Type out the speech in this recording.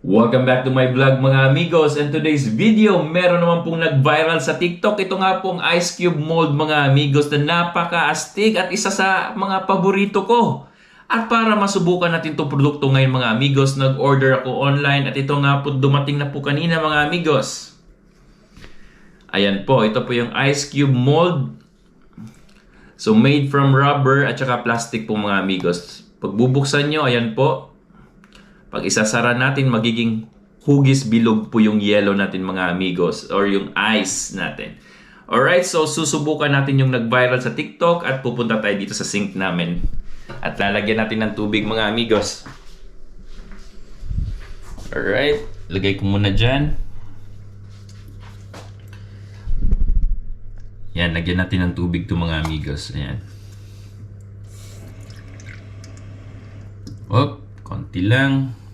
Welcome back to my vlog mga amigos, and today's video meron naman pong nag-viral sa TikTok. Ito nga pong ice cube mold mga amigos na napaka-astig at isa sa mga paborito ko. At para masubukan natin itong produkto ngayon mga amigos, nag-order ako online at ito nga po dumating na po kanina mga amigos. Ayan po, ito po yung ice cube mold. So made from rubber at saka plastic po mga amigos. Pagbubuksan nyo, ayan po. Pag isasara natin, magiging hugis bilog po yung yellow natin mga amigos or yung ice natin. Alright, so susubukan natin yung nag-viral sa TikTok at pupunta tayo dito sa sink namin. At lalagyan natin ng tubig mga amigos. Alright, lagay ko muna dyan. Yan, lagyan natin ng tubig to mga amigos. Ayan. Konti lang.